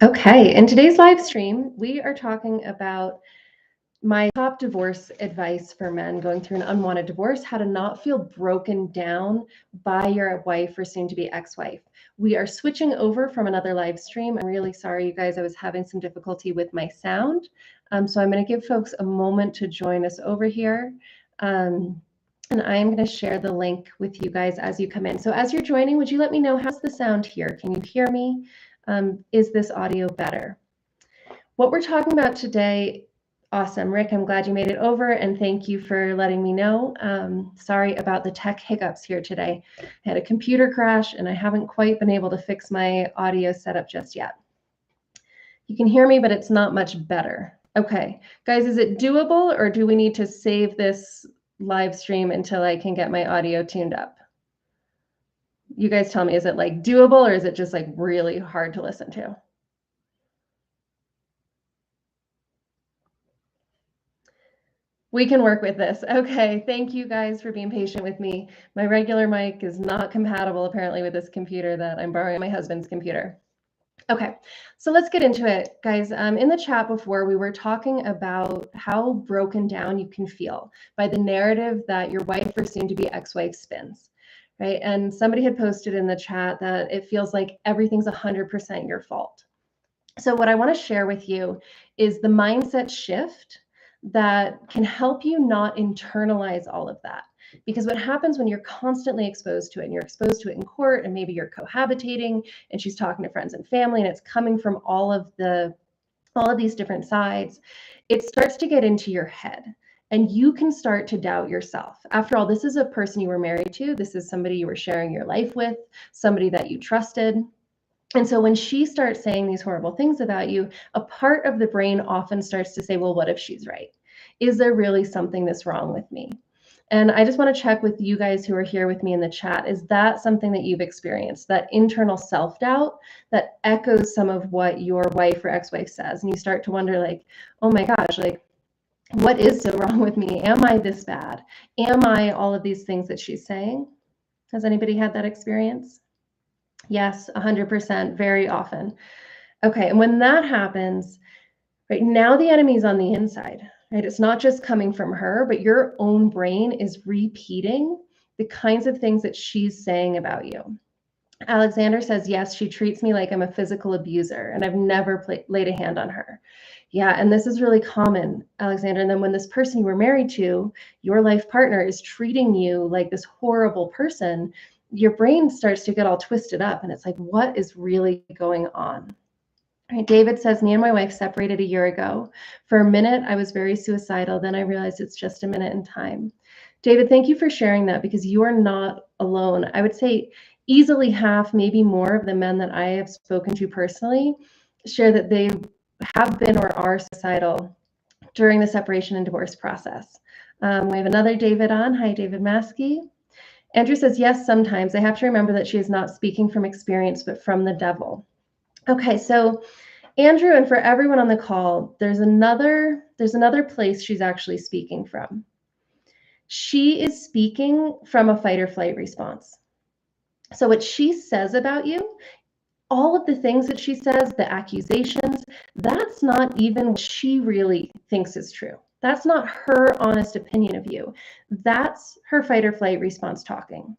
Okay, in today's live stream, we are talking about my top divorce advice for men going through an unwanted divorce, how to not feel broken down by your wife or soon to be ex-wife. We are switching over from another live stream. I'm really sorry, you guys, I was having some difficulty with my sound. So I'm going to give folks a moment to join us over here. And I'm going to share the link with you guys as you come in. So as you're joining, would you let me know, how's the sound here? Can you hear me? Is this audio better? What we're talking about today, awesome. Rick, I'm glad you made it over, and thank you for letting me know. Sorry about the tech hiccups here today. I had a computer crash, and I haven't quite been able to fix my audio setup just yet. You can hear me, but it's not much better. Okay, guys, is it doable, or do we need to save this live stream until I can get my audio tuned up? You guys tell me, is it like doable, or is it just like really hard to listen to? We can work with this. Okay, thank you guys for being patient with me. My regular mic is not compatible apparently with this computer that I'm borrowing, my husband's computer. Okay, so let's get into it, guys. In the chat before, we were talking about how broken down you can feel by the narrative that your wife or soon to be ex-wife spins, right? And somebody had posted in the chat that it feels like everything's 100% your fault. So what I want to share with you is the mindset shift that can help you not internalize all of that. Because what happens when you're constantly exposed to it, and you're exposed to it in court, and maybe you're cohabitating, and she's talking to friends and family, and it's coming from all of these different sides, it starts to get into your head. And you can start to doubt yourself. After all, this is a person you were married to. This is somebody you were sharing your life with, somebody that you trusted. And so when she starts saying these horrible things about you, a part of the brain often starts to say, well, what if she's right? Is there really something that's wrong with me? And I just want to check with you guys who are here with me in the chat. Is that something that you've experienced, that internal self-doubt that echoes some of what your wife or ex-wife says? And you start to wonder, like, oh my gosh, like, what is so wrong with me? Am I this bad? Am I all of these things that she's saying? Has anybody had that experience? Yes, 100%, very often. Okay, and when that happens, right now the enemy's on the inside, right? It's not just coming from her, but your own brain is repeating the kinds of things that she's saying about you. Alexander says, yes, she treats me like I'm a physical abuser, and I've never laid a hand on her. Yeah, and this is really common, Alexander. And then when this person you were married to, your life partner, is treating you like this horrible person, your brain starts to get all twisted up, and it's like, what is really going on? Right, David says, me and my wife separated a year ago. For a minute, I was very suicidal. Then I realized it's just a minute in time. David, thank you for sharing that, because you are not alone. I would say easily half, maybe more, of the men that I have spoken to personally share that they have been or are suicidal during the separation and divorce process. We have another David on. Hi, David Maskey. Andrew says, yes, sometimes. I have to remember that she is not speaking from experience, but from the devil. Okay, so Andrew, and for everyone on the call, there's another place she's actually speaking from. She is speaking from a fight or flight response. So what she says about you, all of the things that she says, the accusations, that's not even what she really thinks is true. That's not her honest opinion of you. That's her fight or flight response talking.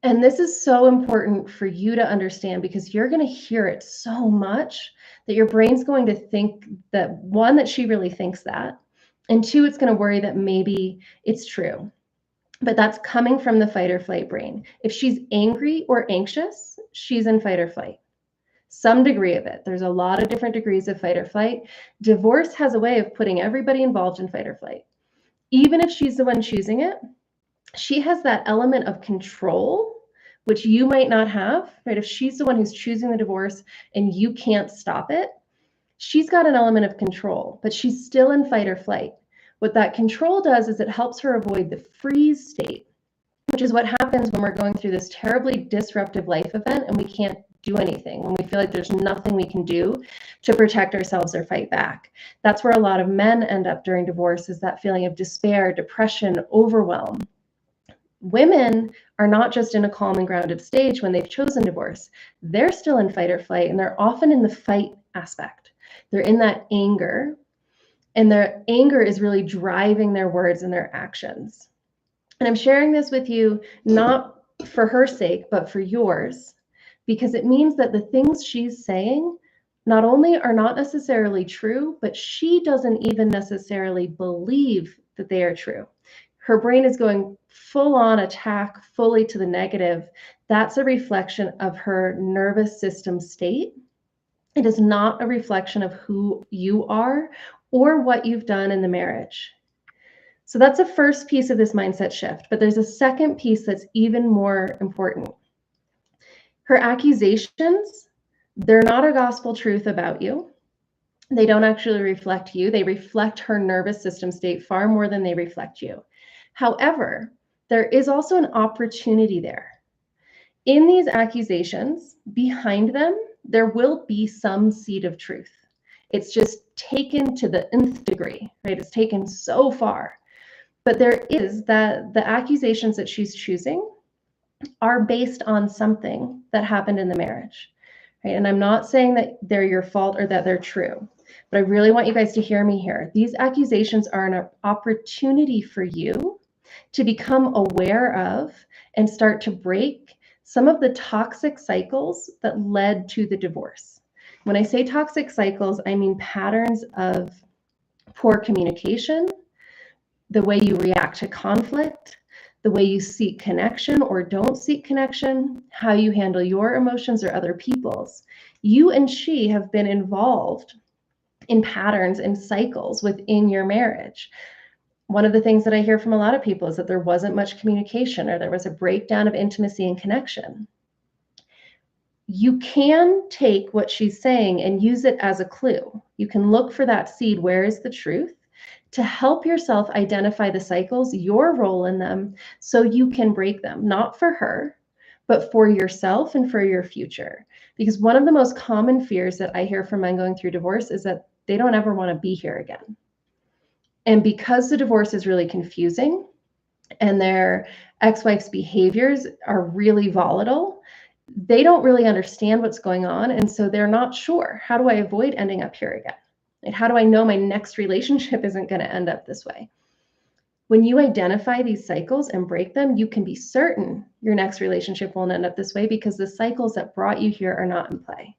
And this is so important for you to understand, because you're going to hear it so much that your brain's going to think that, one, that she really thinks that, and two, it's going to worry that maybe it's true. But that's coming from the fight or flight brain. If she's angry or anxious, she's in fight or flight. Some degree of it. There's a lot of different degrees of fight or flight. Divorce has a way of putting everybody involved in fight or flight. Even if she's the one choosing it, she has that element of control, which you might not have, right? If she's the one who's choosing the divorce and you can't stop it, she's got an element of control, but she's still in fight or flight. What that control does is it helps her avoid the freeze state, which is what happens when we're going through this terribly disruptive life event and we can't do anything, when we feel like there's nothing we can do to protect ourselves or fight back. That's where a lot of men end up during divorce, is that feeling of despair, depression, overwhelm. Women are not just in a calm and grounded stage when they've chosen divorce. They're still in fight or flight, and they're often in the fight aspect. They're in that anger, and their anger is really driving their words and their actions. And I'm sharing this with you not for her sake, but for yours, because it means that the things she's saying not only are not necessarily true, but she doesn't even necessarily believe that they are true. Her brain is going full on attack, fully to the negative. That's a reflection of her nervous system state. It is not a reflection of who you are or what you've done in the marriage. So that's the first piece of this mindset shift, but there's a second piece that's even more important. Her accusations, they're not a gospel truth about you. They don't actually reflect you. They reflect her nervous system state far more than they reflect you. However, there is also an opportunity there. In these accusations, behind them, there will be some seed of truth. It's just taken to the nth degree, right? It's taken so far. But there is that the accusations that she's choosing are based on something that happened in the marriage, right? And I'm not saying that they're your fault or that they're true, but I really want you guys to hear me here. These accusations are an opportunity for you to become aware of and start to break some of the toxic cycles that led to the divorce. When I say toxic cycles, I mean patterns of poor communication, the way you react to conflict, the way you seek connection or don't seek connection, how you handle your emotions or other people's. You and she have been involved in patterns and cycles within your marriage. One of the things that I hear from a lot of people is that there wasn't much communication or there was a breakdown of intimacy and connection. You can take what she's saying and use it as a clue. You can look for that seed. Where is the truth? To help yourself identify the cycles, your role in them, so you can break them, not for her, but for yourself and for your future. Because one of the most common fears that I hear from men going through divorce is that they don't ever want to be here again. And because the divorce is really confusing and their ex-wife's behaviors are really volatile, they don't really understand what's going on. And so they're not sure, how do I avoid ending up here again? And how do I know my next relationship isn't going to end up this way? When you identify these cycles and break them, you can be certain your next relationship won't end up this way because the cycles that brought you here are not in play.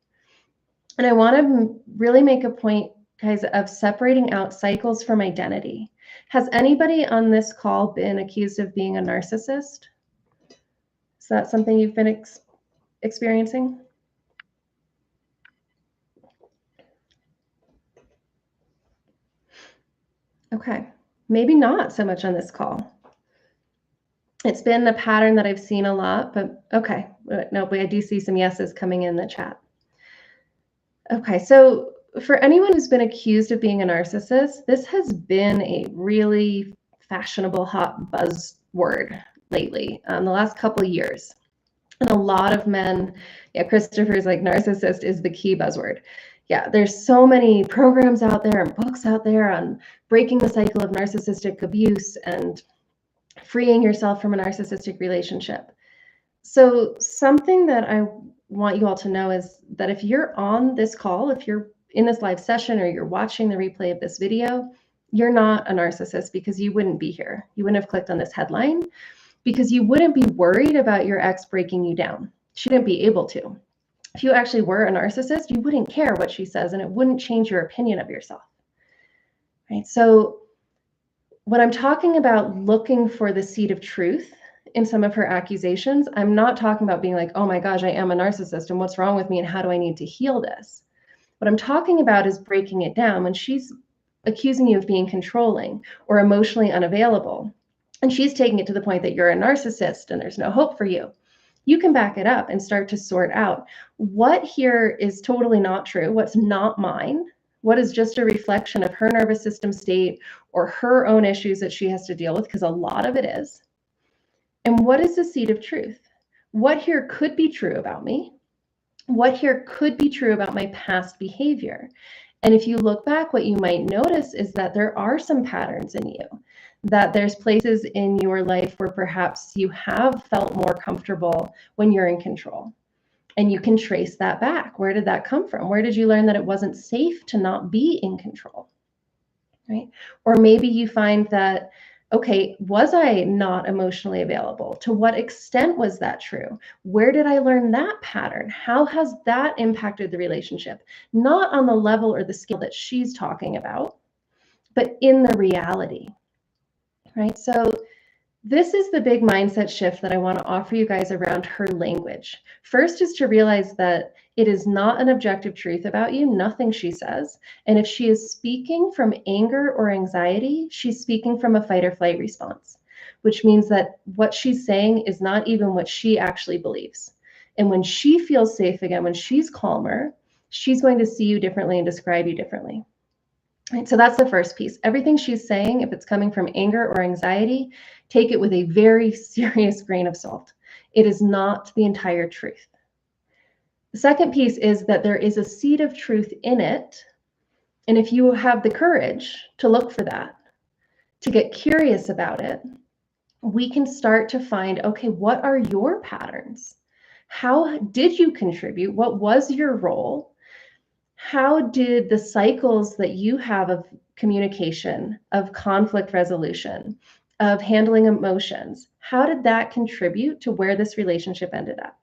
And I want to really make a point, guys, of separating out cycles from identity. Has anybody on this call been accused of being a narcissist? Is that something you've been experiencing? Okay, maybe not so much on this call. It's been a pattern that I've seen a lot, but okay. No, I do see some yeses coming in the chat. Okay, so for anyone who's been accused of being a narcissist, this has been a really fashionable hot buzzword lately, the last couple of years. And a lot of men, Christopher's like, narcissist is the key buzzword. Yeah, there's so many programs out there and books out there on breaking the cycle of narcissistic abuse and freeing yourself from a narcissistic relationship. So something that I want you all to know is that if you're on this call, if you're in this live session or you're watching the replay of this video, you're not a narcissist because you wouldn't be here. You wouldn't have clicked on this headline because you wouldn't be worried about your ex breaking you down. She didn't be able to. If you actually were a narcissist, you wouldn't care what she says and it wouldn't change your opinion of yourself. Right? So when I'm talking about looking for the seed of truth in some of her accusations, I'm not talking about being like, oh my gosh, I am a narcissist and what's wrong with me and how do I need to heal this? What I'm talking about is breaking it down. When she's accusing you of being controlling or emotionally unavailable, and she's taking it to the point that you're a narcissist and there's no hope for you, you can back it up and start to sort out what here is totally not true, what's not mine, what is just a reflection of her nervous system state or her own issues that she has to deal with, because a lot of it is. And what is the seed of truth? What here could be true about me? What here could be true about my past behavior? And if you look back, what you might notice is that there are some patterns in you, that there's places in your life where perhaps you have felt more comfortable when you're in control. And you can trace that back. Where did that come from? Where did you learn that it wasn't safe to not be in control? Right? Or maybe you find that, okay, was I not emotionally available? To what extent was that true? Where did I learn that pattern? How has that impacted the relationship? Not on the level or the scale that she's talking about, but in the reality, right? So this is the big mindset shift that I want to offer you guys around her language. First is to realize that it is not an objective truth about you, nothing she says. And if she is speaking from anger or anxiety, she's speaking from a fight or flight response, which means that what she's saying is not even what she actually believes. And when she feels safe again, when she's calmer, she's going to see you differently and describe you differently. Right, so that's the first piece. Everything she's saying, if it's coming from anger or anxiety, take it with a very serious grain of salt. It is not the entire truth. The second piece is that there is a seed of truth in it. And if you have the courage to look for that, to get curious about it, we can start to find, okay, what are your patterns? How did you contribute? What was your role? How did the cycles that you have of communication, of conflict resolution, of handling emotions, how did that contribute to where this relationship ended up?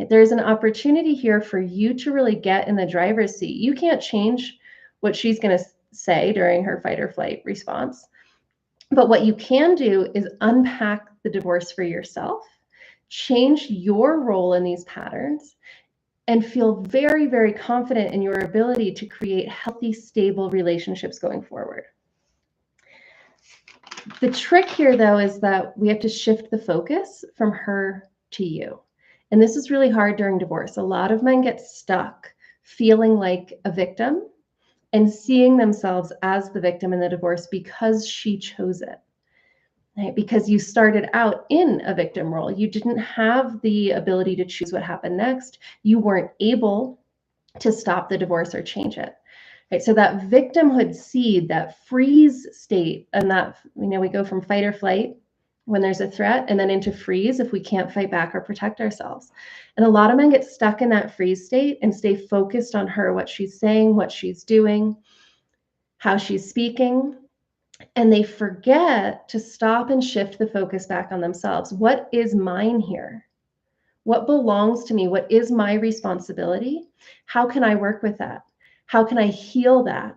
There's an opportunity here for you to really get in the driver's seat. You can't change what she's going to say during her fight or flight response. But what you can do is unpack the divorce for yourself, change your role in these patterns, and feel very, very confident in your ability to create healthy, stable relationships going forward. The trick here, though, is that we have to shift the focus from her to you. And this is really hard during divorce. A lot of men get stuck feeling like a victim and seeing themselves as the victim in the divorce because she chose it. Right? Because you started out in a victim role. You didn't have the ability to choose what happened next. You weren't able to stop the divorce or change it. Right? So that victimhood seed, that freeze state, and that, we go from fight or flight when there's a threat and then into freeze if we can't fight back or protect ourselves. And a lot of men get stuck in that freeze state and stay focused on her, what she's saying, what she's doing, how she's speaking. And they forget to stop and shift the focus back on themselves. What is mine here? What belongs to me? What is my responsibility? How can I work with that? How can I heal that?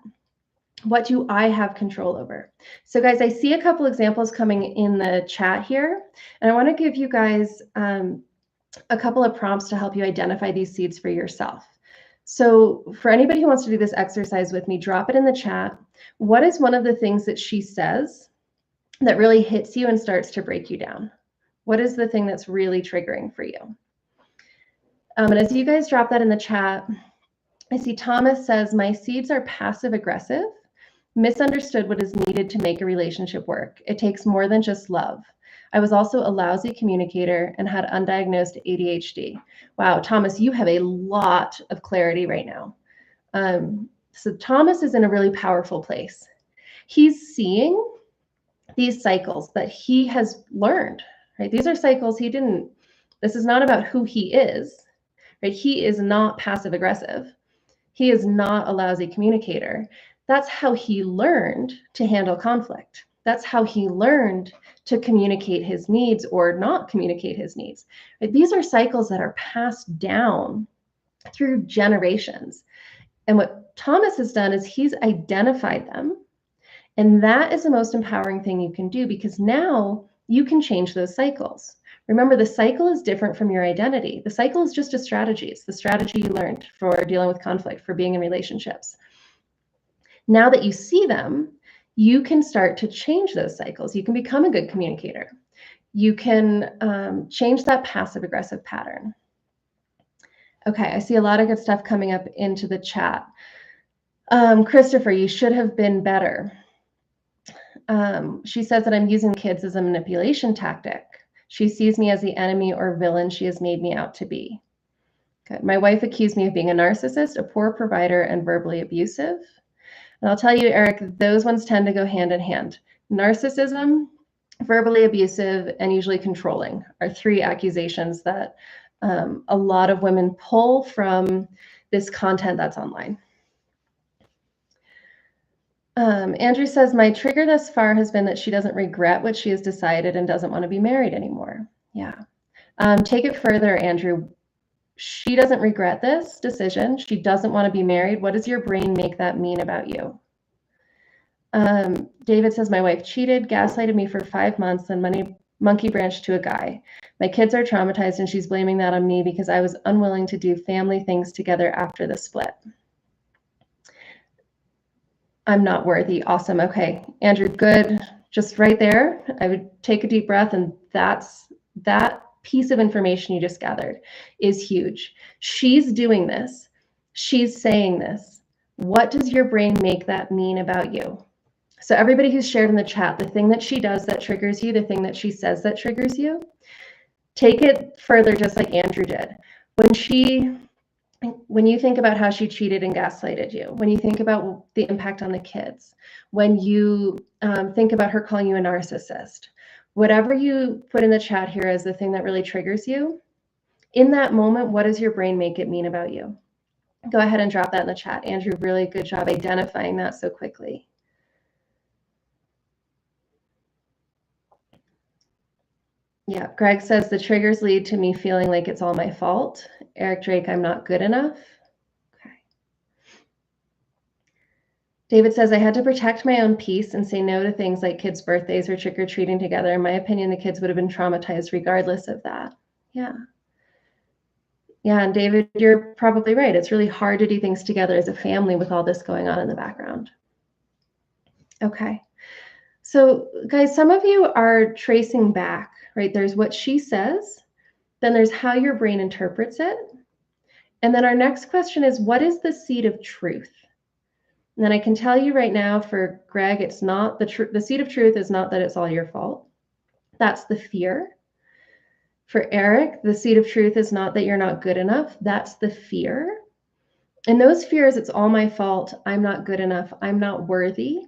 What do I have control over? So guys, I see a couple examples coming in the chat here, and I want to give you guys a couple of prompts to help you identify these seeds for yourself. So for anybody who wants to do this exercise with me, drop it in the chat. What is one of the things that she says that really hits you and starts to break you down? What is the thing that's really triggering for you? And as you guys drop that in the chat, I see Thomas says, my seeds are passive aggressive, misunderstood what is needed to make a relationship work. It takes more than just love. I was also a lousy communicator and had undiagnosed ADHD. Wow, Thomas, you have a lot of clarity right now. So Thomas is in a really powerful place. He's seeing these cycles that he has learned, right? These are cycles he didn't, this is not about who he is, right? He is not passive aggressive. He is not a lousy communicator. That's how he learned to handle conflict. That's how he learned to communicate his needs or not communicate his needs. Right? These are cycles that are passed down through generations. And what Thomas has done is he's identified them. And that is the most empowering thing you can do, because now you can change those cycles. Remember, the cycle is different from your identity. The cycle is just a strategy. It's the strategy you learned for dealing with conflict, for being in relationships. Now that you see them, you can start to change those cycles. You can become a good communicator. You can change that passive aggressive pattern. Okay, I see a lot of good stuff coming up into the chat. Christopher, you should have been better. She says that I'm using kids as a manipulation tactic. She sees me as the enemy or villain she has made me out to be. Good. My wife accused me of being a narcissist, a poor provider, and verbally abusive. And I'll tell you, Eric, those ones tend to go hand in hand. Narcissism, verbally abusive, and usually controlling are 3 accusations that a lot of women pull from this content that's online. Andrew says, my trigger thus far has been that she doesn't regret what she has decided and doesn't want to be married anymore. Yeah. Take it further, Andrew. She doesn't regret this decision. She doesn't want to be married. What does your brain make that mean about you? David says, my wife cheated, gaslighted me for 5 months, and monkey branched to a guy. My kids are traumatized, and she's blaming that on me because I was unwilling to do family things together after the split. I'm not worthy. Awesome. Okay, Andrew, good. Just right there, I would take a deep breath, and that piece of information you just gathered is huge. She's doing this. She's saying this. What does your brain make that mean about you? So everybody who's shared in the chat, the thing that she does that triggers you, the thing that she says that triggers you, take it further just like Andrew did. When you think about how she cheated and gaslighted you, when you think about the impact on the kids, when you think about her calling you a narcissist, whatever you put in the chat here as the thing that really triggers you, in that moment, what does your brain make it mean about you? Go ahead and drop that in the chat. Andrew, really good job identifying that so quickly. Yeah, Greg says the triggers lead to me feeling like it's all my fault. Eric Drake, I'm not good enough. Okay. David says I had to protect my own peace and say no to things like kids' birthdays or trick-or-treating together. In my opinion, the kids would have been traumatized regardless of that. Yeah. Yeah, and David, you're probably right. It's really hard to do things together as a family with all this going on in the background. Okay. So guys, some of you are tracing back, right? There's what she says, then there's how your brain interprets it. And then our next question is, what is the seed of truth? And then I can tell you right now for Greg, it's not the seed of truth is not that it's all your fault. That's the fear. For Eric, the seed of truth is not that you're not good enough. That's the fear. And those fears, it's all my fault. I'm not good enough. I'm not worthy.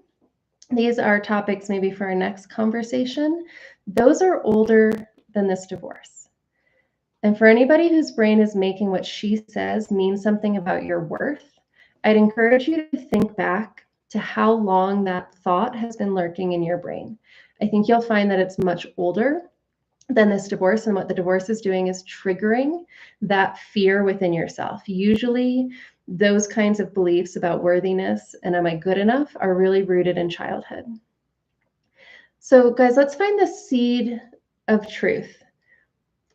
These are topics maybe for our next conversation. Those are older than this divorce. And for anybody whose brain is making what she says mean something about your worth, I'd encourage you to think back to how long that thought has been lurking in your brain. I think you'll find that it's much older than this divorce, and what the divorce is doing is triggering that fear within yourself. Usually those kinds of beliefs about worthiness and am I good enough are really rooted in childhood. So guys, let's find the seed of truth.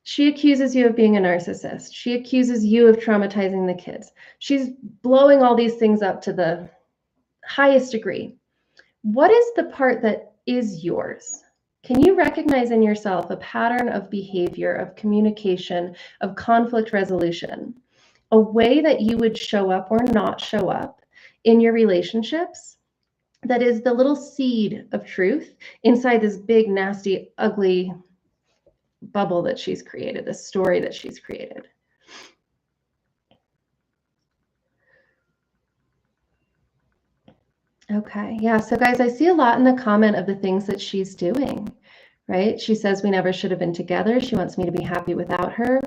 She accuses you of being a narcissist. She accuses you of traumatizing the kids. She's blowing all these things up to the highest degree. What is the part that is yours? Can you recognize in yourself a pattern of behavior, of communication, of conflict resolution, a way that you would show up or not show up in your relationships that is the little seed of truth inside this big, nasty, ugly bubble that she's created, this story that she's created? Okay, yeah, so guys, I see a lot in the comment of the things that she's doing, right? She says we never should have been together. She wants me to be happy without her.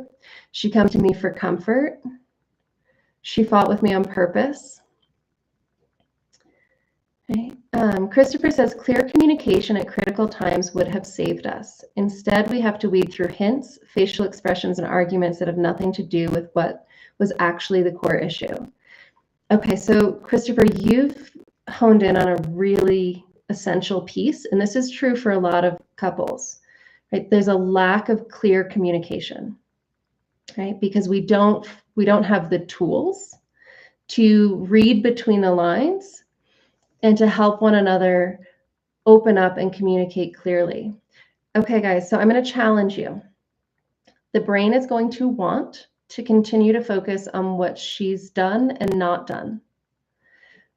She comes to me for comfort. She fought with me on purpose. Okay. Christopher says clear communication at critical times would have saved us. Instead, we have to weed through hints, facial expressions, and arguments that have nothing to do with what was actually the core issue. Okay, so Christopher, you've honed in on a really essential piece, and this is true for a lot of couples, right? There's a lack of clear communication, right? Because we don't have the tools to read between the lines and to help one another open up and communicate clearly. Okay, guys, so I'm going to challenge you. The brain is going to want to continue to focus on what she's done and not done.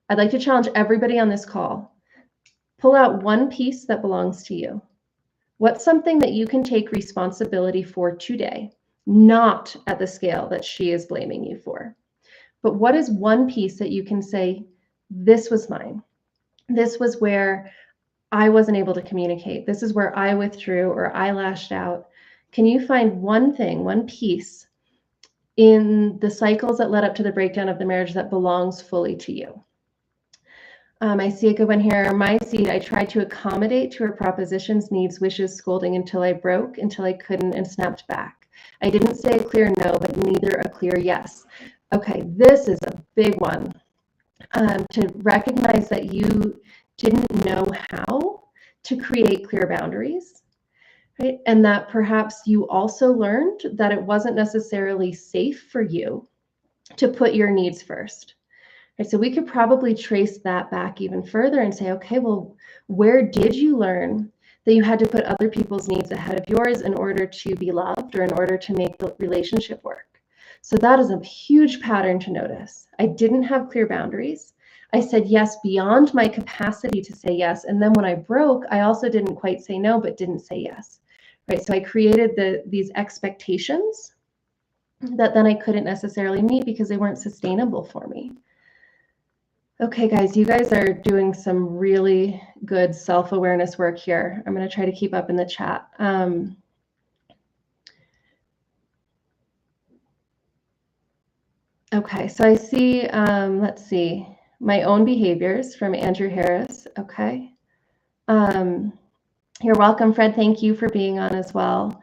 I'd like to challenge everybody on this call. Pull out one piece that belongs to you. What's something that you can take responsibility for today? not at the scale that she is blaming you for. But what is one piece that you can say, this was mine? This was where I wasn't able to communicate. This is where I withdrew or I lashed out. Can you find one thing, one piece in the cycles that led up to the breakdown of the marriage that belongs fully to you? I see a good one here. My seed, I tried to accommodate to her propositions, needs, wishes, scolding until I broke, until I couldn't and snapped back. I didn't say a clear no, but neither a clear yes. Okay, this is a big one. To recognize that you didn't know how to create clear boundaries, right? And that perhaps you also learned that it wasn't necessarily safe for you to put your needs first. Right, so we could probably trace that back even further and say, okay, well, where did you learn that you had to put other people's needs ahead of yours in order to be loved or in order to make the relationship work? So that is a huge pattern to notice. I didn't have clear boundaries. I said yes beyond my capacity to say yes. And then when I broke, I also didn't quite say no, but didn't say yes. Right, so I created these expectations that then I couldn't necessarily meet because they weren't sustainable for me. Okay, guys, you guys are doing some really good self-awareness work here. I'm going to try to keep up in the chat. Okay, so I see, let's see, my own behaviors from Andrew Harris. Okay. You're welcome, Fred. Thank you for being on as well.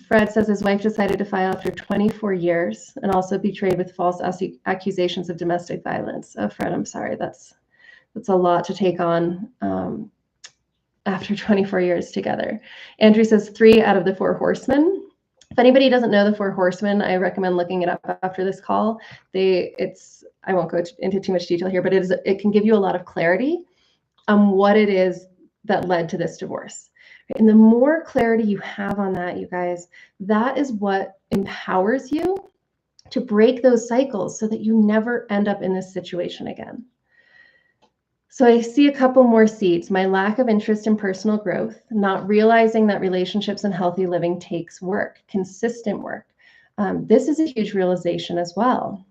Fred says his wife decided to file after 24 years and also betrayed with false accusations of domestic violence. Oh, Fred, I'm sorry. That's a lot to take on after 24 years together. Andrew says 3 out of the 4 horsemen. If anybody doesn't know the 4 horsemen, I recommend looking it up after this call. I won't go into too much detail here, but it can give you a lot of clarity on what it is that led to this divorce. And the more clarity you have on that, you guys, that is what empowers you to break those cycles so that you never end up in this situation again. So I see a couple more seeds. My lack of interest in personal growth, not realizing that relationships and healthy living takes work, consistent work. This is a huge realization as well.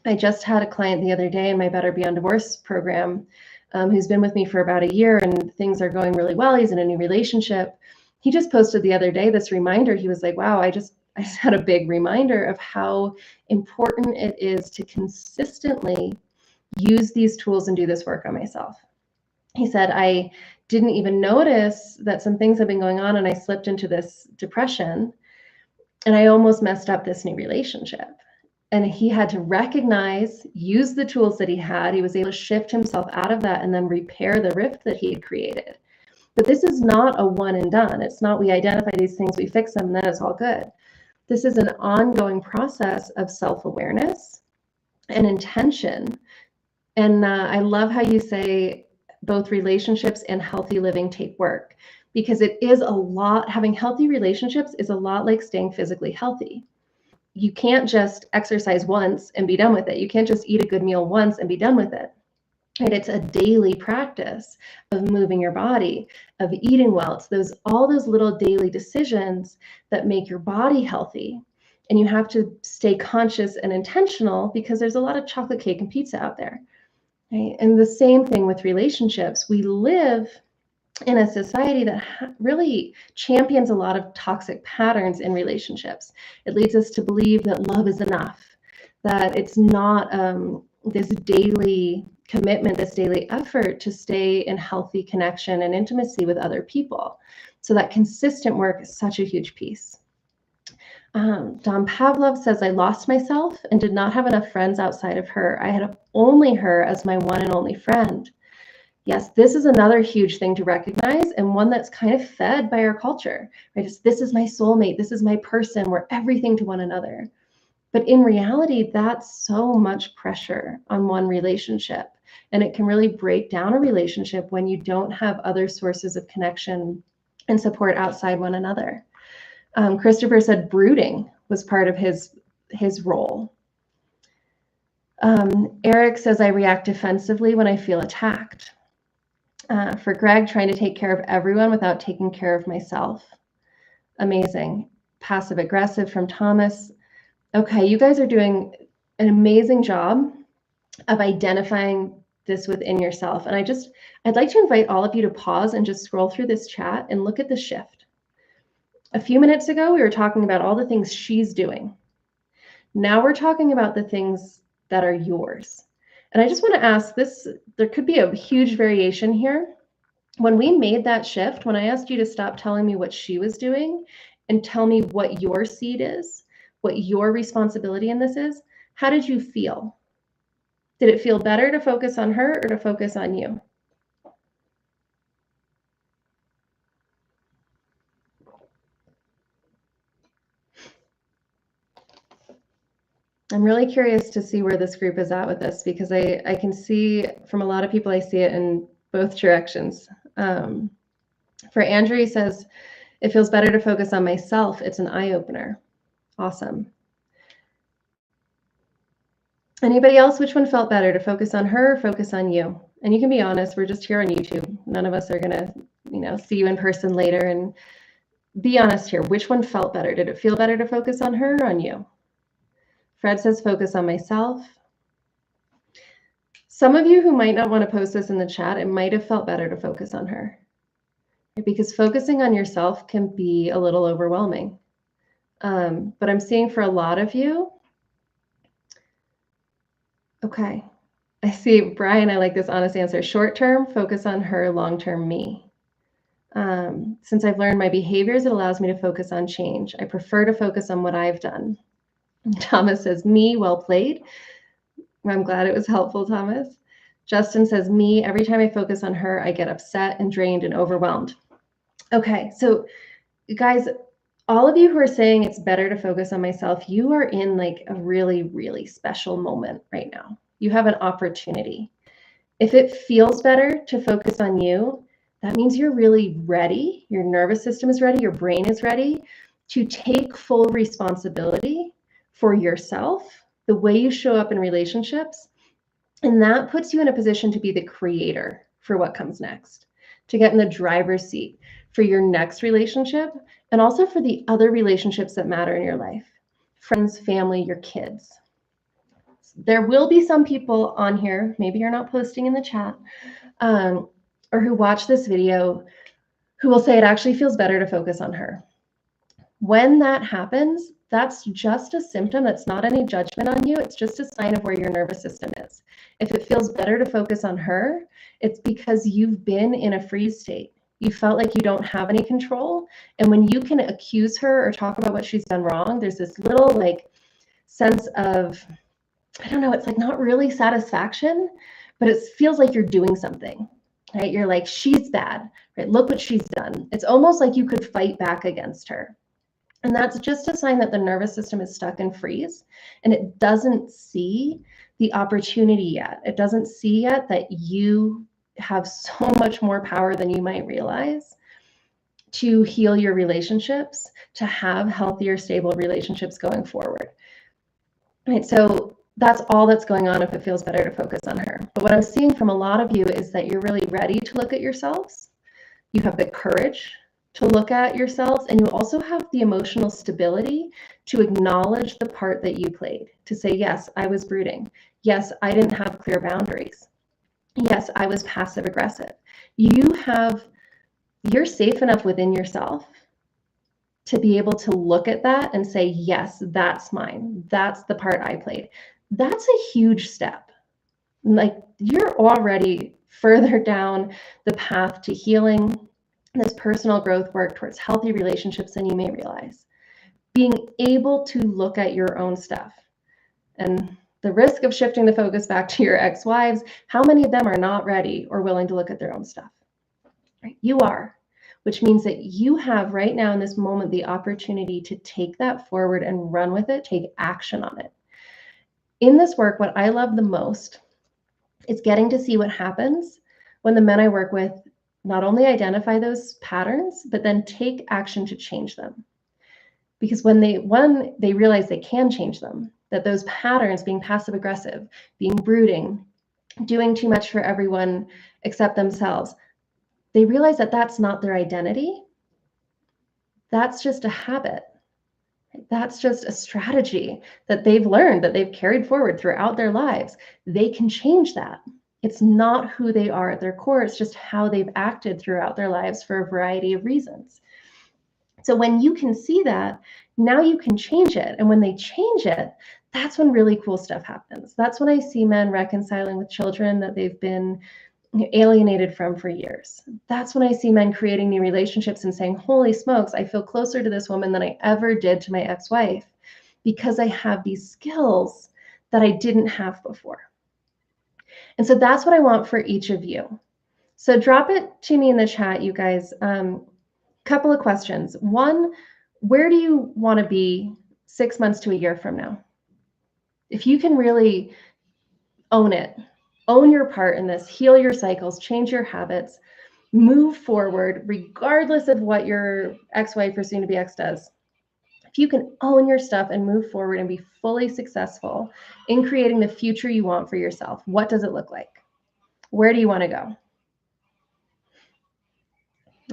I just had a client the other day in my Better Beyond Divorce program who's been with me for about a year and things are going really well. He's in a new relationship. He just posted the other day this reminder. He was like, wow, I just had a big reminder of how important it is to consistently use these tools and do this work on myself. He said, I didn't even notice that some things have been going on and I slipped into this depression and I almost messed up this new relationship. And he had to recognize, use the tools that he had. He was able to shift himself out of that and then repair the rift that he had created. But this is not a one and done. It's not we identify these things, we fix them, and then it's all good. This is an ongoing process of self-awareness and intention. And I love how you say both relationships and healthy living take work, because it is a lot. Having healthy relationships is a lot like staying physically healthy. You can't just exercise once and be done with it. You can't just eat a good meal once and be done with it. Right? It's a daily practice of moving your body, of eating well. It's all those little daily decisions that make your body healthy. And you have to stay conscious and intentional because there's a lot of chocolate cake and pizza out there. Right? And the same thing with relationships. We live in a society that really champions a lot of toxic patterns in relationships. It leads us to believe that love is enough, that it's not this daily commitment, this daily effort to stay in healthy connection and intimacy with other people. So that consistent work is such a huge piece. Don Pavlov says, I lost myself and did not have enough friends outside of her. I had only her as my one and only friend. Yes, this is another huge thing to recognize, and one that's kind of fed by our culture, right? This is my soulmate. This is my person. We're everything to one another. But in reality, that's so much pressure on one relationship. And it can really break down a relationship when you don't have other sources of connection and support outside one another. Christopher said brooding was part of his role. Eric says, I react defensively when I feel attacked. For Greg, trying to take care of everyone without taking care of myself. Amazing. passive aggressive from Thomas. Okay, you guys are doing an amazing job of identifying this within yourself. And I'd like to invite all of you to pause and just scroll through this chat and look at the shift. A few minutes ago, we were talking about all the things she's doing. Now we're talking about the things that are yours. And I just want to ask this, there could be a huge variation here. When we made that shift, when I asked you to stop telling me what she was doing and tell me what your seed is, what your responsibility in this is, how did you feel? Did it feel better to focus on her or to focus on you? I'm really curious to see where this group is at with this, because I can see from a lot of people, I see it in both directions. For Andrew, he says, it feels better to focus on myself. It's an eye-opener. Awesome. Anybody else? Which one felt better, to focus on her or focus on you? And you can be honest, we're just here on YouTube. None of us are gonna, see you in person later, and be honest here. Which one felt better? Did it feel better to focus on her or on you? Fred says focus on myself. Some of you who might not want to post this in the chat, it might have felt better to focus on her, because focusing on yourself can be a little overwhelming. But I'm seeing for a lot of you, okay, I see, Brian, I like this honest answer. Short term, focus on her, long term, me. Since I've learned my behaviors, it allows me to focus on change. I prefer to focus on what I've done. Thomas says, me, well played. I'm glad it was helpful, Thomas. Justin says, me, every time I focus on her, I get upset and drained and overwhelmed. Okay, so you guys, all of you who are saying it's better to focus on myself, you are in like a really, really special moment right now. You have an opportunity. If it feels better to focus on you, that means you're really ready. Your nervous system is ready. Your brain is ready to take full responsibility for yourself, the way you show up in relationships. And that puts you in a position to be the creator for what comes next, to get in the driver's seat for your next relationship, and also for the other relationships that matter in your life, friends, family, your kids. There will be some people on here, maybe you're not posting in the chat, or who watch this video, who will say it actually feels better to focus on her. When that happens, that's just a symptom. That's not any judgment on you. It's just a sign of where your nervous system is. If it feels better to focus on her, it's because you've been in a freeze state. You felt like you don't have any control. And when you can accuse her or talk about what she's done wrong, there's this little like sense of, I don't know, it's like not really satisfaction, but it feels like you're doing something, right? You're like, she's bad, right? Look what she's done. It's almost like you could fight back against her. And that's just a sign that the nervous system is stuck in freeze, and it doesn't see the opportunity yet. It doesn't see yet that you have so much more power than you might realize to heal your relationships, to have healthier, stable relationships going forward. Right, so that's all that's going on if it feels better to focus on her. But what I'm seeing from a lot of you is that you're really ready to look at yourselves. You have the courage to look at yourselves, and you also have the emotional stability to acknowledge the part that you played, to say, yes, I was brooding. Yes, I didn't have clear boundaries. Yes, I was passive aggressive. You're safe enough within yourself to be able to look at that and say, yes, that's mine. That's the part I played. That's a huge step. Like, you're already further down the path to healing, this personal growth work towards healthy relationships than you may realize. Being able to look at your own stuff. And the risk of shifting the focus back to your ex-wives, how many of them are not ready or willing to look at their own stuff? Right? You are, which means that you have right now in this moment the opportunity to take that forward and run with it, take action on it. In this work, what I love the most is getting to see what happens when the men I work with not only identify those patterns, but then take action to change them. Because when they realize they can change them, that those patterns, being passive aggressive, being brooding, doing too much for everyone except themselves, they realize that that's not their identity. That's just a habit. That's just a strategy that they've learned, that they've carried forward throughout their lives. They can change that. It's not who they are at their core. It's just how they've acted throughout their lives for a variety of reasons. So when you can see that, now you can change it. And when they change it, that's when really cool stuff happens. That's when I see men reconciling with children that they've been alienated from for years. That's when I see men creating new relationships and saying, holy smokes, I feel closer to this woman than I ever did to my ex-wife because I have these skills that I didn't have before. And so that's what I want for each of you. So drop it to me in the chat, you guys. Couple of questions. One, where do you want to be 6 months to a year from now? If you can really own it, own your part in this, heal your cycles, change your habits, move forward, regardless of what your ex-wife or soon-to-be ex does. If you can own your stuff and move forward and be fully successful in creating the future you want for yourself, what does it look like? Where do you want to go?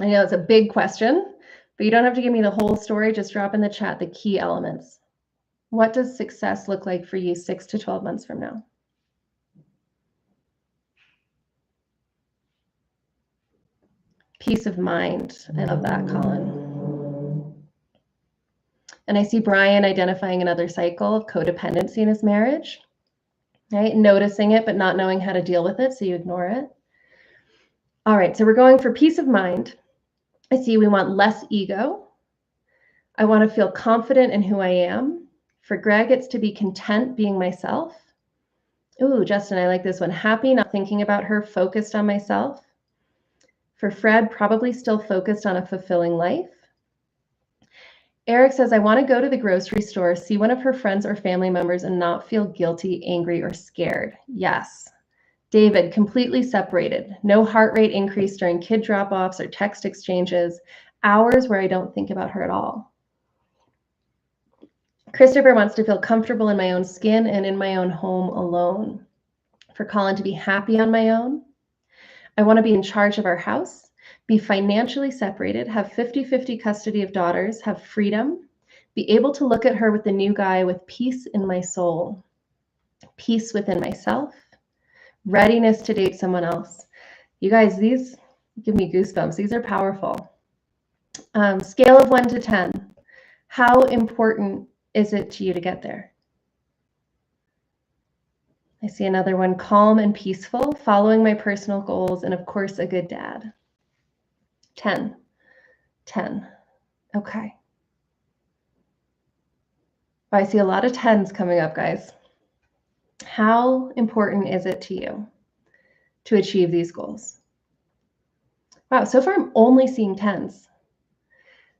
I know it's a big question, but you don't have to give me the whole story. Just drop in the chat the key elements. What does success look like for you 6 to 12 months from now? Peace of mind. I love that, Colin. And I see Brian identifying another cycle of codependency in his marriage, right? Noticing it, but not knowing how to deal with it, so you ignore it. All right, so we're going for peace of mind. I see we want less ego. I want to feel confident in who I am. For Greg, it's to be content being myself. Ooh, Justin, I like this one. Happy, not thinking about her, focused on myself. For Fred, probably still focused on a fulfilling life. Eric says, I want to go to the grocery store, see one of her friends or family members and not feel guilty, angry, or scared. Yes. David, completely separated. No heart rate increase during kid drop-offs or text exchanges. Hours where I don't think about her at all. Christopher wants to feel comfortable in my own skin and in my own home alone. For Colin, to be happy on my own. I want to be in charge of our house, be financially separated, have 50-50 custody of daughters, have freedom, be able to look at her with the new guy with peace in my soul, peace within myself, readiness to date someone else. You guys, these give me goosebumps. These are powerful. Scale of 1 to 10. How important is it to you to get there? I see another one, calm and peaceful, following my personal goals, and of course, a good dad. 10. 10. Okay. I see a lot of 10s coming up, guys. How important is it to you to achieve these goals? Wow, so far I'm only seeing 10s.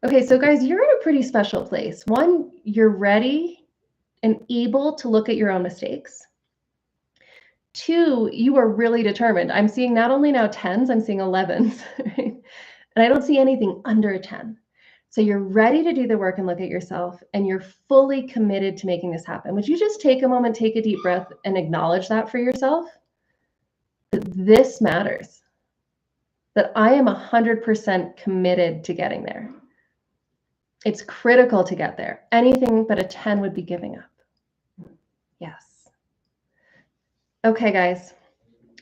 Okay, so guys, you're in a pretty special place. One, you're ready and able to look at your own mistakes. 2, you are really determined. I'm seeing not only now 10s, I'm seeing 11s. Right? And I don't see anything under a 10. So you're ready to do the work and look at yourself, and you're fully committed to making this happen. Would you just take a moment, take a deep breath, and acknowledge that for yourself? That this matters. That I am 100% committed to getting there. It's critical to get there. Anything but a 10 would be giving up. Yes. Okay, guys.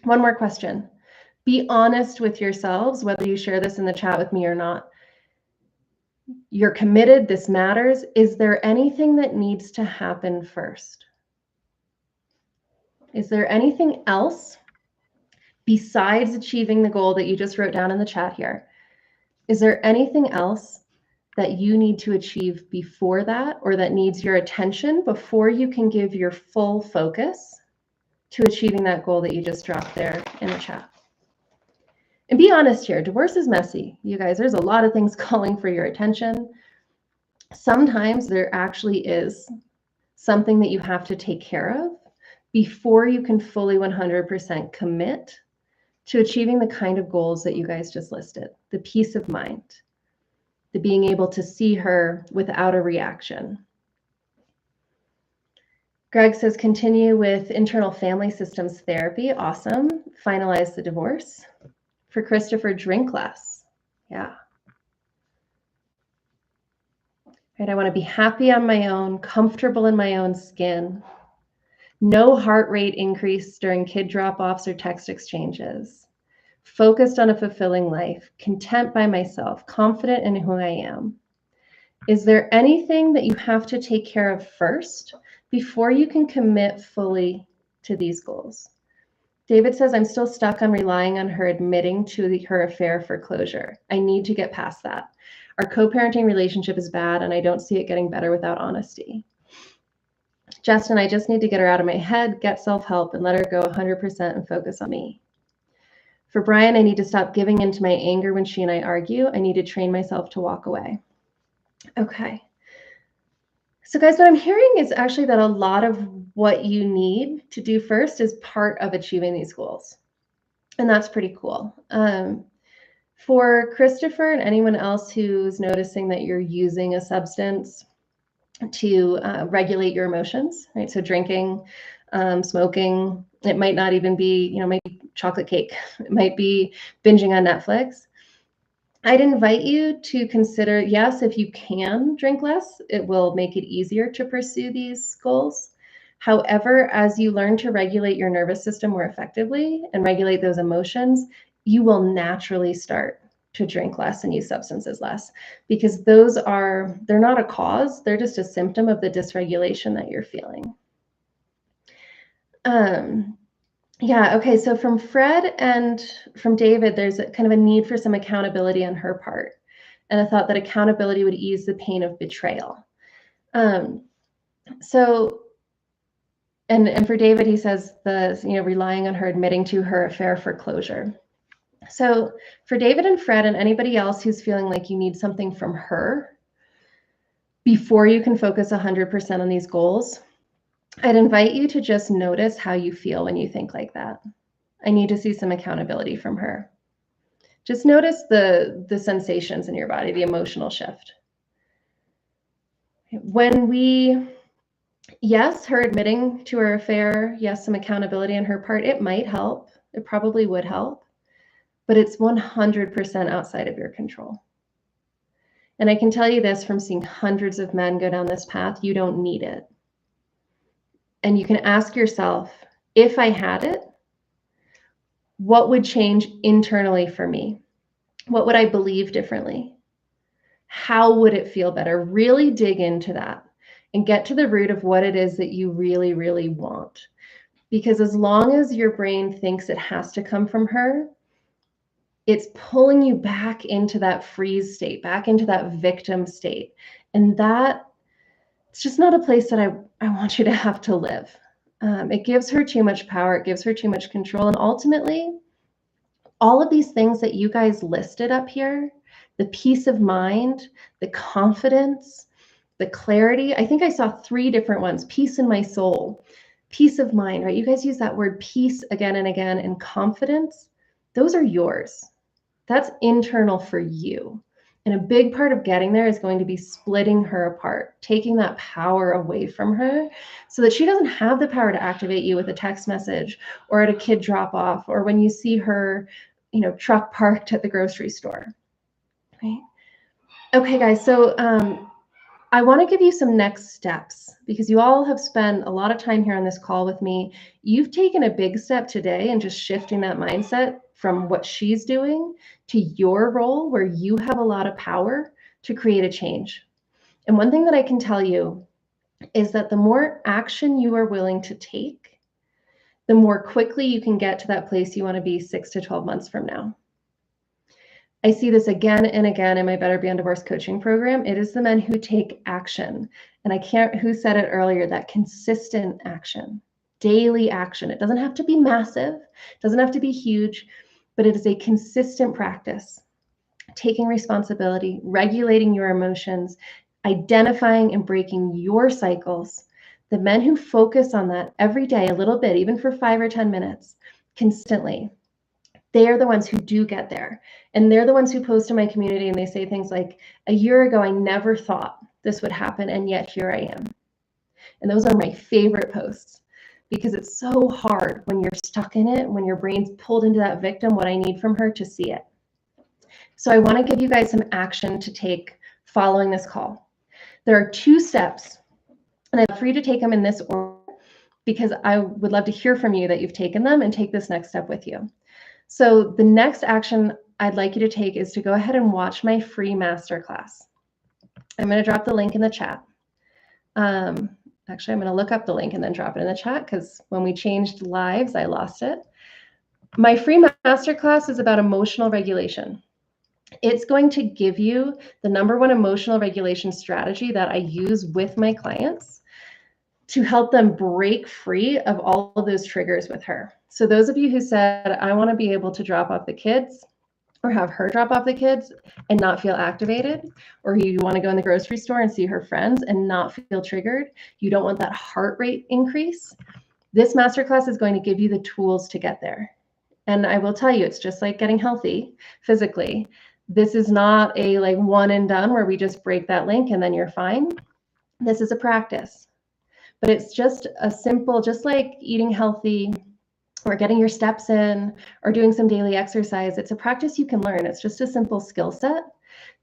One more question. Be honest with yourselves, whether you share this in the chat with me or not. You're committed, this matters. Is there anything that needs to happen first? Is there anything else besides achieving the goal that you just wrote down in the chat here? Is there anything else that you need to achieve before that, or that needs your attention before you can give your full focus to achieving that goal that you just dropped there in the chat? And be honest here, divorce is messy. You guys, there's a lot of things calling for your attention. Sometimes there actually is something that you have to take care of before you can fully 100% commit to achieving the kind of goals that you guys just listed. The peace of mind, the being able to see her without a reaction. Greg says, continue with internal family systems therapy. Awesome. Finalize the divorce. For Christopher, drink less. Yeah. right? I want to be happy on my own, comfortable in my own skin. No heart rate increase during kid drop-offs or text exchanges. Focused on a fulfilling life, content by myself, confident in who I am. Is there anything that you have to take care of first before you can commit fully to these goals? David says, I'm still stuck on relying on her admitting to her affair for closure. I need to get past that. Our co-parenting relationship is bad and I don't see it getting better without honesty. Justin, I just need to get her out of my head, get self-help, and let her go 100% and focus on me. For Brian, I need to stop giving into my anger when she and I argue. I need to train myself to walk away. Okay. So guys, what I'm hearing is actually that a lot of what you need to do first is part of achieving these goals. And that's pretty cool. For Christopher and anyone else who's noticing that you're using a substance to regulate your emotions, right? So drinking, smoking, it might not even be, maybe chocolate cake. It might be binging on Netflix. I'd invite you to consider, yes, if you can drink less, it will make it easier to pursue these goals. However, as you learn to regulate your nervous system more effectively and regulate those emotions, you will naturally start to drink less and use substances less, because they're not a cause, they're just a symptom of the dysregulation that you're feeling. Yeah, okay, so from Fred and from David, there's kind of a need for some accountability on her part, and a thought that accountability would ease the pain of betrayal. So, and for David, he says relying on her admitting to her affair for closure. So for David and Fred and anybody else who's feeling like you need something from her before you can focus 100% on these goals, I'd invite you to just notice how you feel when you think like that. I need to see some accountability from her. Just notice the sensations in your body, the emotional shift. Yes, her admitting to her affair, yes, some accountability on her part, it might help. It probably would help, but it's 100% outside of your control. And I can tell you this from seeing hundreds of men go down this path, you don't need it. And you can ask yourself, if I had it, what would change internally for me? What would I believe differently? How would it feel better? Really dig into that and get to the root of what it is that you really, really want. Because as long as your brain thinks it has to come from her, it's pulling you back into that freeze state, back into that victim state. And it's just not a place that I want you to have to live. It gives her too much power. It gives her too much control. And ultimately, all of these things that you guys listed up here, the peace of mind, the confidence, the clarity, I think I saw 3 different ones: peace in my soul, peace of mind, right? You guys use that word peace again and again, and confidence. Those are yours. That's internal for you. And a big part of getting there is going to be splitting her apart, taking that power away from her so that she doesn't have the power to activate you with a text message or at a kid drop off or when you see her, truck parked at the grocery store. Right? Okay, guys, so I want to give you some next steps because you all have spent a lot of time here on this call with me. You've taken a big step today in just shifting that mindset from what she's doing to your role where you have a lot of power to create a change. And one thing that I can tell you is that the more action you are willing to take, the more quickly you can get to that place you want to be 6 to 12 months from now. I see this again and again in my Better Beyond Divorce coaching program. It is the men who take action. And who said it earlier, that consistent action, daily action. It doesn't have to be massive, it doesn't have to be huge, but it is a consistent practice. Taking responsibility, regulating your emotions, identifying and breaking your cycles. The men who focus on that every day, a little bit, even for 5 or 10 minutes, consistently, they are the ones who do get there. And they're the ones who post in my community and they say things like, a year ago, I never thought this would happen, and yet here I am. And those are my favorite posts because it's so hard when you're stuck in it, when your brain's pulled into that victim, what I need from her to see it. So I want to give you guys some action to take following this call. There are 2 steps, and I'd love for you to take them in this order because I would love to hear from you that you've taken them and take this next step with you. So the next action I'd like you to take is to go ahead and watch my free masterclass. I'm going to drop the link in the chat. Actually, I'm going to look up the link and then drop it in the chat because when we changed lives, I lost it. My free masterclass is about emotional regulation. It's going to give you the #1 emotional regulation strategy that I use with my clients to help them break free of all of those triggers with her. So those of you who said, I want to be able to drop off the kids or have her drop off the kids and not feel activated, or you want to go in the grocery store and see her friends and not feel triggered, you don't want that heart rate increase, this masterclass is going to give you the tools to get there. And I will tell you, it's just like getting healthy physically. This is not a like one and done where we just break that link and then you're fine. This is a practice, but it's just a simple, just like eating healthy or getting your steps in or doing some daily exercise. It's a practice you can learn. It's just a simple skill set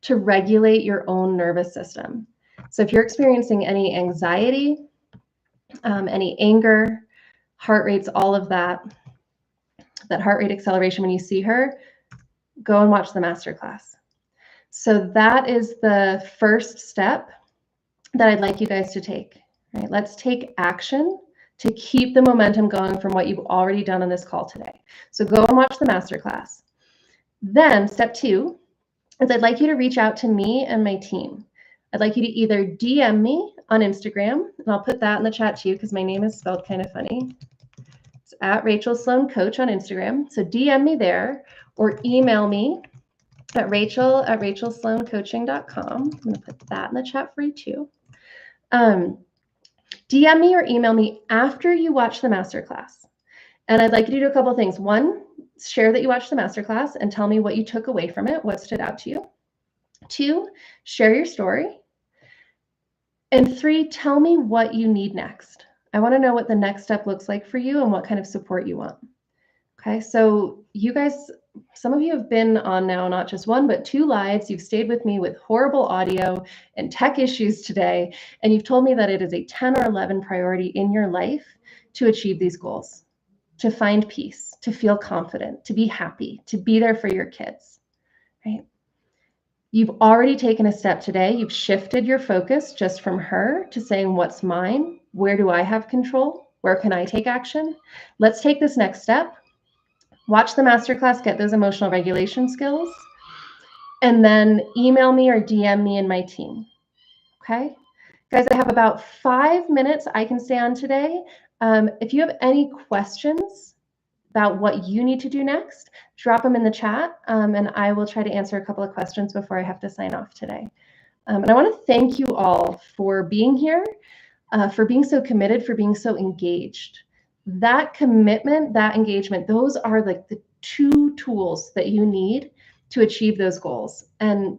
to regulate your own nervous system. So if you're experiencing any anxiety, any anger, heart rates, all of that heart rate acceleration when you see her, go and watch the masterclass. So that is the first step that I'd like you guys to take. Right? Let's take action to keep the momentum going from what you've already done on this call today. So go and watch the masterclass. Then step 2 is I'd like you to reach out to me and my team. I'd like you to either DM me on Instagram, and I'll put that in the chat too because my name is spelled kind of funny. It's at Rachael Sloan Coach on Instagram. So DM me there or email me at rachel@rachelsloancoaching.com. I'm going to put that in the chat for you too. DM me or email me after you watch the masterclass. And I'd like you to do a couple of things. 1, share that you watched the masterclass and tell me what you took away from it, what stood out to you. 2, share your story. And 3, tell me what you need next. I want to know what the next step looks like for you and what kind of support you want. Okay, so you guys, some of you have been on now, not just 1, but 2 lives. You've stayed with me with horrible audio and tech issues today, and you've told me that it is a 10 or 11 priority in your life to achieve these goals, to find peace, to feel confident, to be happy, to be there for your kids, right? You've already taken a step today. You've shifted your focus just from her to saying, what's mine? Where do I have control? Where can I take action? Let's take this next step. Watch the masterclass, get those emotional regulation skills, and then email me or DM me and my team. Okay? Guys, I have about 5 minutes I can stay on today. If you have any questions about what you need to do next, drop them in the chat, and I will try to answer a couple of questions before I have to sign off today. And I want to thank you all for being here, for being so committed, for being so engaged. That commitment, that engagement, those are like the 2 tools that you need to achieve those goals. And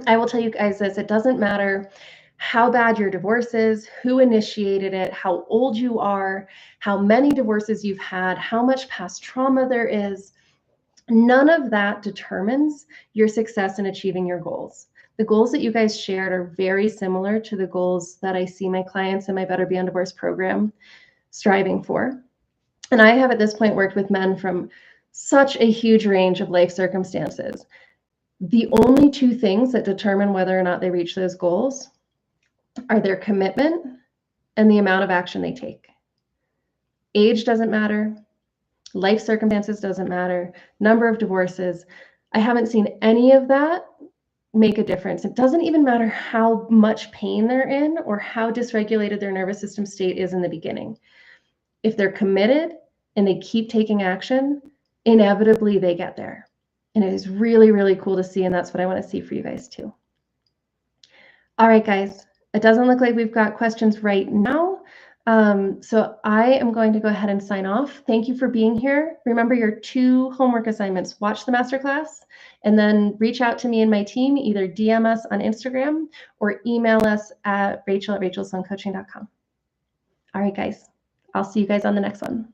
I will tell you guys this, it doesn't matter how bad your divorce is, who initiated it, how old you are, how many divorces you've had, how much past trauma there is. None of that determines your success in achieving your goals. The goals that you guys shared are very similar to the goals that I see my clients in my Better Be Undivorced program striving for. And I have at this point worked with men from such a huge range of life circumstances. The only 2 things that determine whether or not they reach those goals are their commitment and the amount of action they take. Age doesn't matter. Life circumstances doesn't matter. Number of divorces. I haven't seen any of that make a difference. It doesn't even matter how much pain they're in or how dysregulated their nervous system state is in the beginning. If they're committed and they keep taking action, inevitably they get there. And it is really, really cool to see. And that's what I want to see for you guys too. All right, guys, it doesn't look like we've got questions right now. So I am going to go ahead and sign off. Thank you for being here. Remember your 2 homework assignments. Watch the masterclass and then reach out to me and my team. Either DM us on Instagram or email us at rachel@rachelsloancoaching.com. All right, guys. I'll see you guys on the next one.